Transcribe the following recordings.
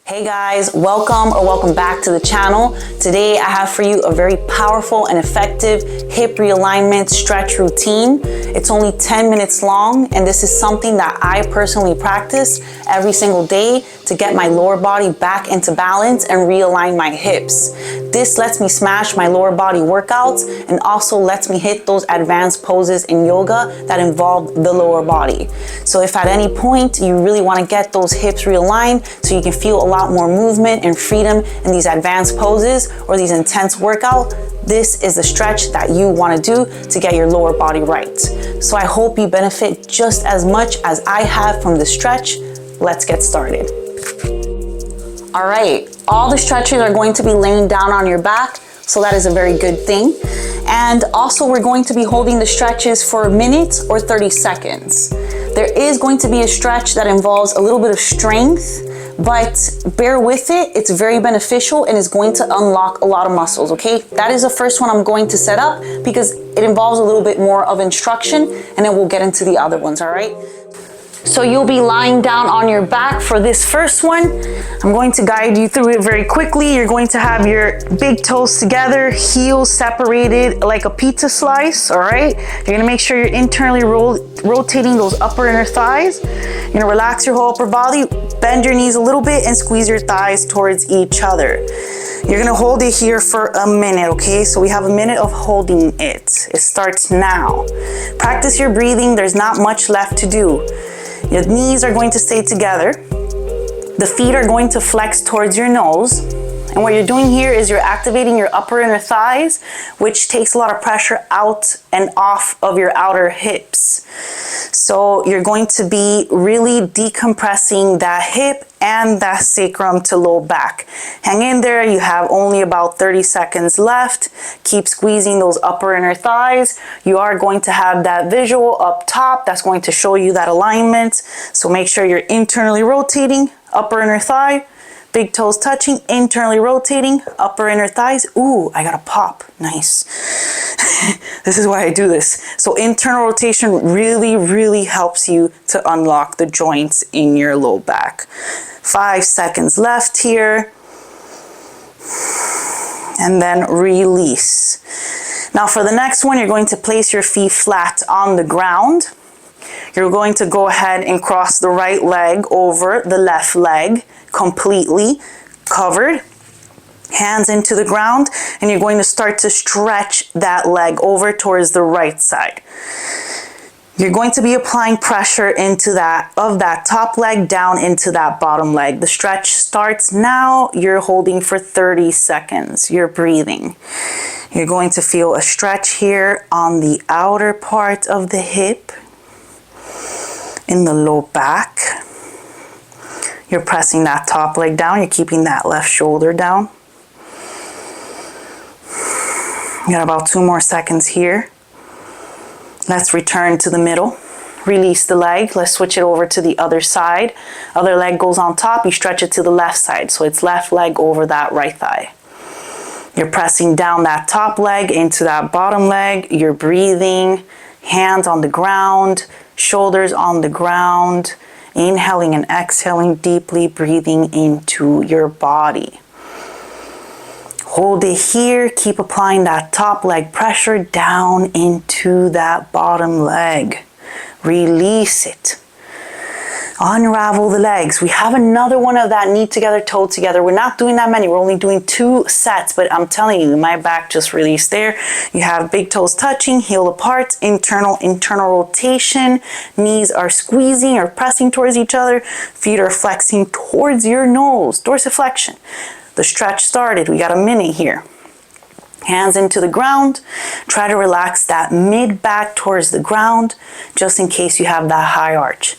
Hey guys, welcome back to the channel. Today I have for you a very powerful and effective hip realignment stretch routine. It's only 10 minutes long, and this is something that I personally practice every single day to get my lower body back into balance and realign my hips. This lets me smash my lower body workouts and also lets me hit those advanced poses in yoga that involve the lower body. So if at any point you really want to get those hips realigned so you can feel a lot more movement and freedom in these advanced poses or these intense workouts, this is the stretch that you want to do to get your lower body right. So I hope you benefit just as much as I have from the stretch. Let's get started. All right, all the stretches are going to be laying down on your back, so that is a very good thing. And also we're going to be holding the stretches for a minute or 30 seconds. There is going to be a stretch that involves a little bit of strength, but bear with it. It's very beneficial and is going to unlock a lot of muscles, okay? That is the first one I'm going to set up because it involves a little bit more of instruction, and then we'll get into the other ones, all right? So you'll be lying down on your back for this first one. I'm going to guide you through it very quickly. You're going to have your big toes together, heels separated like a pizza slice, all right? You're gonna make sure you're internally rotating those upper inner thighs. You're gonna relax your whole upper body, bend your knees a little bit and squeeze your thighs towards each other. You're gonna hold it here for a minute, okay? So we have a minute of holding it. It starts now. Practice your breathing. There's not much left to do. Your knees are going to stay together. The feet are going to flex towards your nose. And what you're doing here is you're activating your upper inner thighs, which takes a lot of pressure out and off of your outer hips. So you're going to be really decompressing that hip and that sacrum to low back. Hang in there. You have only about 30 seconds left. Keep squeezing those upper inner thighs. You are going to have that visual up top that's going to show you that alignment. So make sure you're internally rotating, upper inner thigh, big toes touching, internally rotating, upper inner thighs. Ooh, I got a pop. Nice. This is why I do this. So internal rotation really helps you to unlock the joints in your low back. 5 seconds left here. And then release. Now for the next one, you're going to place your feet flat on the ground. You're going to go ahead and cross the right leg over the left leg, completely covered, hands into the ground, and you're going to start to stretch that leg over towards the right side. You're going to be applying pressure into that top leg down into that bottom leg. The stretch starts now. You're holding for 30 seconds. You're breathing. You're going to feel a stretch here on the outer part of the hip, in the low back. You're pressing that top leg down. You're keeping that left shoulder down. You got about 2 more seconds here. Let's return to the middle. Release the leg. Let's switch it over to the other side. Other leg goes on top. You stretch it to the left side. So it's left leg over that right thigh. You're pressing down that top leg into that bottom leg. You're breathing. Hands on the ground. Shoulders on the ground. Inhaling and exhaling deeply, breathing into your body. Hold it here. Keep applying that top leg pressure down into that bottom leg. Release it. Unravel the legs. We have another one of that knee together, toe together. We're not doing that many. We're only doing 2 sets, but I'm telling you, my back just released there. You have big toes touching, heel apart, internal rotation. Knees are squeezing or pressing towards each other. Feet are flexing towards your nose, dorsiflexion. The stretch started. We got a minute here. Hands into the ground. Try to relax that mid back towards the ground, just in case you have that high arch.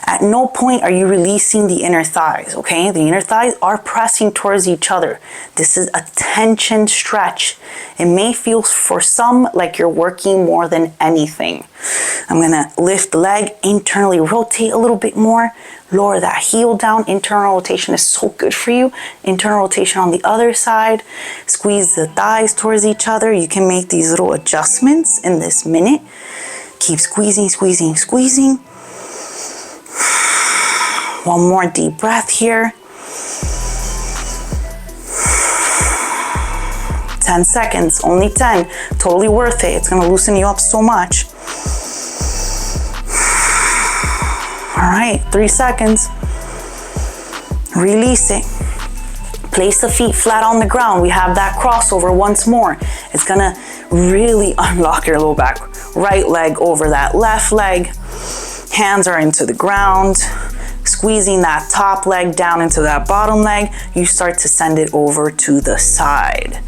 At no point are you releasing the inner thighs, okay? The inner thighs are pressing towards each other. This is a tension stretch. It may feel for some like you're working more than anything. I'm gonna lift the leg, internally rotate a little bit more, lower that heel down. Internal rotation is so good for you. Internal rotation on the other side. Squeeze the thighs towards each other. You can make these little adjustments in this minute. Keep squeezing, squeezing, squeezing. One more deep breath here. 10 seconds, only 10. Totally worth it. It's gonna loosen you up so much. All right, 3 seconds. Release it. Place the feet flat on the ground. We have that crossover once more. It's gonna really unlock your low back. Right leg over that left leg. Hands are into the ground. Squeezing that top leg down into that bottom leg. You start to send it over to the side.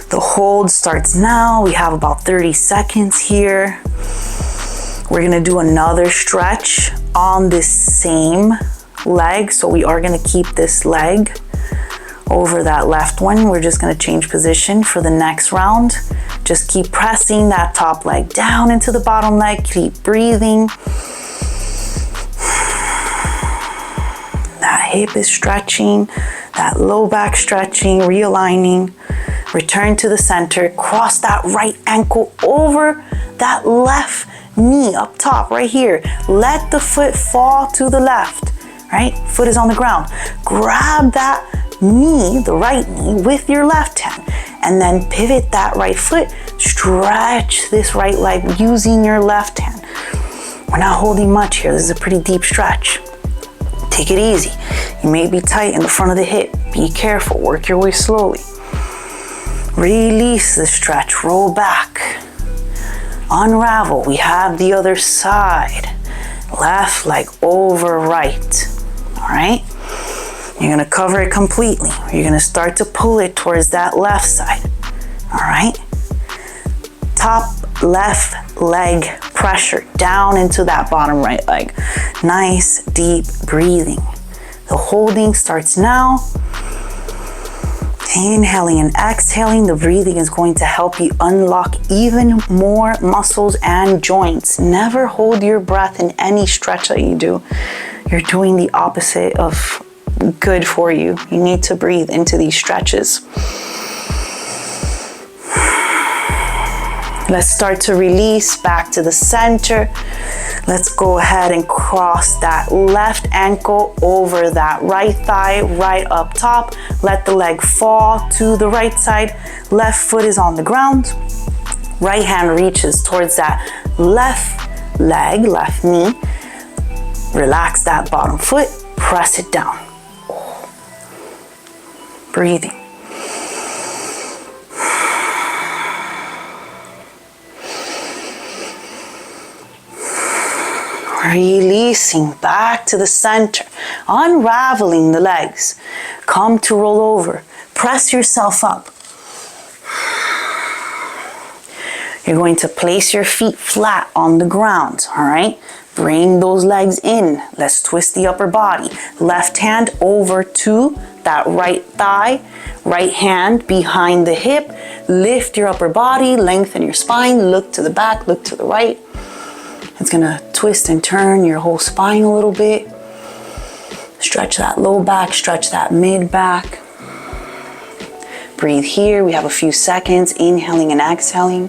The hold starts now. We have about 30 seconds here. We're gonna do another stretch on this same leg. So we are gonna keep this leg over that left one. We're just gonna change position for the next round. Just keep pressing that top leg down into the bottom leg. Keep breathing. That hip is stretching, that low back stretching, realigning. Return to the center, cross that right ankle over that left knee up top right here. Let the foot fall to the left, right? Foot is on the ground. Grab that knee, the right knee, with your left hand, and then pivot that right foot. Stretch this right leg using your left hand. We're not holding much here. This is a pretty deep stretch. Take it easy. You may be tight in the front of the hip. Be careful. Work your way slowly. Release the stretch. Roll back. Unravel. We have the other side. Left leg over right. All right? You're gonna cover it completely. You're gonna start to pull it towards that left side. All right? Top left leg pressure down into that bottom right leg. Nice deep breathing. The holding starts now. Inhaling and exhaling. The breathing is going to help you unlock even more muscles and joints. Never hold your breath in any stretch that you do. You're doing the opposite of good for you. You need to breathe into these stretches. Let's start to release back to the center. Let's go ahead and cross that left ankle over that right thigh, right up top. Let the leg fall to the right side. Left foot is on the ground. Right hand reaches towards that left leg, left knee. Relax that bottom foot, press it down. Breathing. Releasing back to the center, unraveling the legs. Come to roll over. Press yourself up. You're going to place your feet flat on the ground, all right? Bring those legs in. Let's twist the upper body. Left hand over to that right thigh. Right hand behind the hip. Lift your upper body, lengthen your spine. Look to the back, look to the right. It's gonna twist and turn your whole spine a little bit. Stretch that low back, stretch that mid back. Breathe here. We have a few seconds, inhaling and exhaling.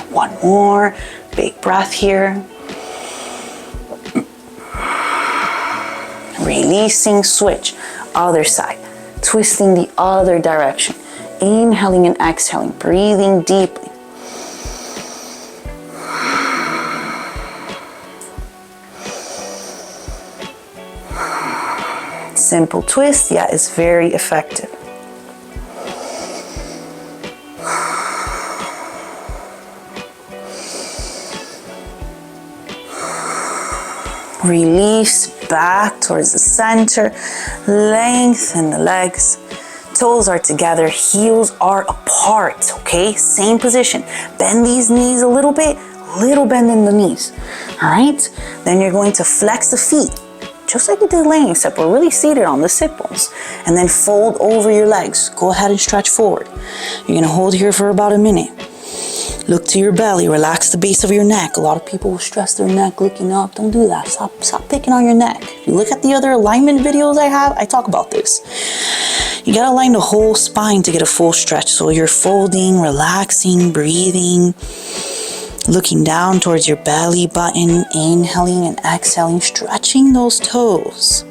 One more, big breath here. Releasing, switch, other side, twisting the other direction. Inhaling and exhaling, breathing deeply. Simple twist, yeah, it's very effective. Release back towards the center. Lengthen the legs. Toes are together, heels are apart, okay? Same position. Bend these knees a little bit, little bend in the knees, all right? Then you're going to flex the feet, just like you did laying, except we're really seated on the sit bones. And then fold over your legs. Go ahead and stretch forward. You're gonna hold here for about a minute. Look to your belly, relax the base of your neck. A lot of people will stress their neck looking up. Don't do that, stop picking on your neck. If you look at the other alignment videos I have, I talk about this. You gotta align the whole spine to get a full stretch. So you're folding, relaxing, breathing, looking down towards your belly button, inhaling and exhaling, stretching those toes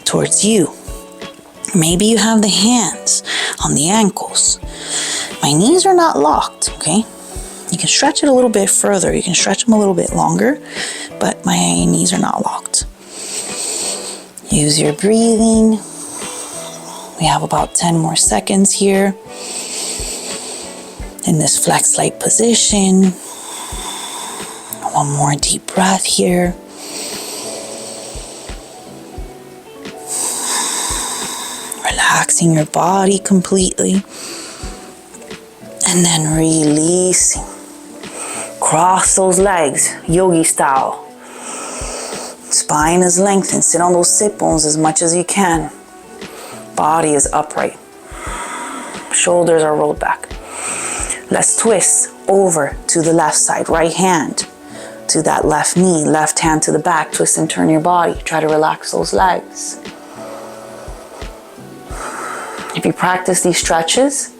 towards you. Maybe you have the hands on the ankles. My knees are not locked, okay? You can stretch it a little bit further. You can stretch them a little bit longer, but my knees are not locked. Use your breathing. We have about 10 more seconds here in this flex-like position. One more deep breath here. Relaxing your body completely. And then releasing. Cross those legs, yogi style. Spine is lengthened. Sit on those sit bones as much as you can. Body is upright. Shoulders are rolled back. Let's twist over to the left side. Right hand to that left knee. Left hand to the back. Twist and turn your body. Try to relax those legs. If you practice these stretches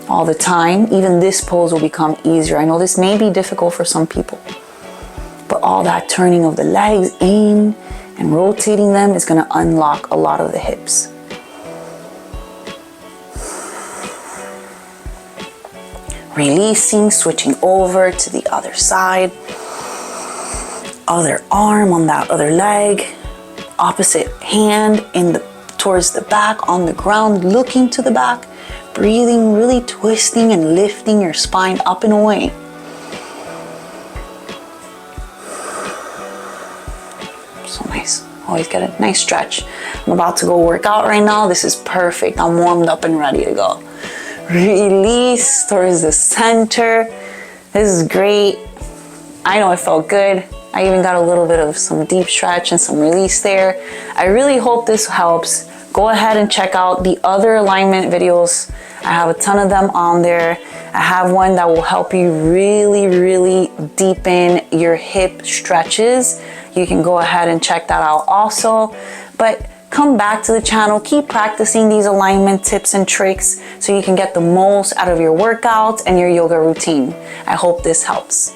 all the time, even this pose will become easier. I know this may be difficult for some people, but all that turning of the legs in and rotating them is going to unlock a lot of the hips. Releasing, switching over to the other side. Other arm on that other leg. Opposite hand towards the back on the ground, looking to the back. Breathing, really twisting and lifting your spine up and away. So nice. Always get a nice stretch. I'm about to go work out right now. This is perfect. I'm warmed up and ready to go. Release towards the center. This is great. I know it felt good. I even got a little bit of some deep stretch and some release there. I really hope this helps. Go ahead and check out the other alignment videos. I have a ton of them on there. I have one that will help you really, really deepen your hip stretches. You can go ahead and check that out also. But come back to the channel, keep practicing these alignment tips and tricks so you can get the most out of your workouts and your yoga routine. I hope this helps.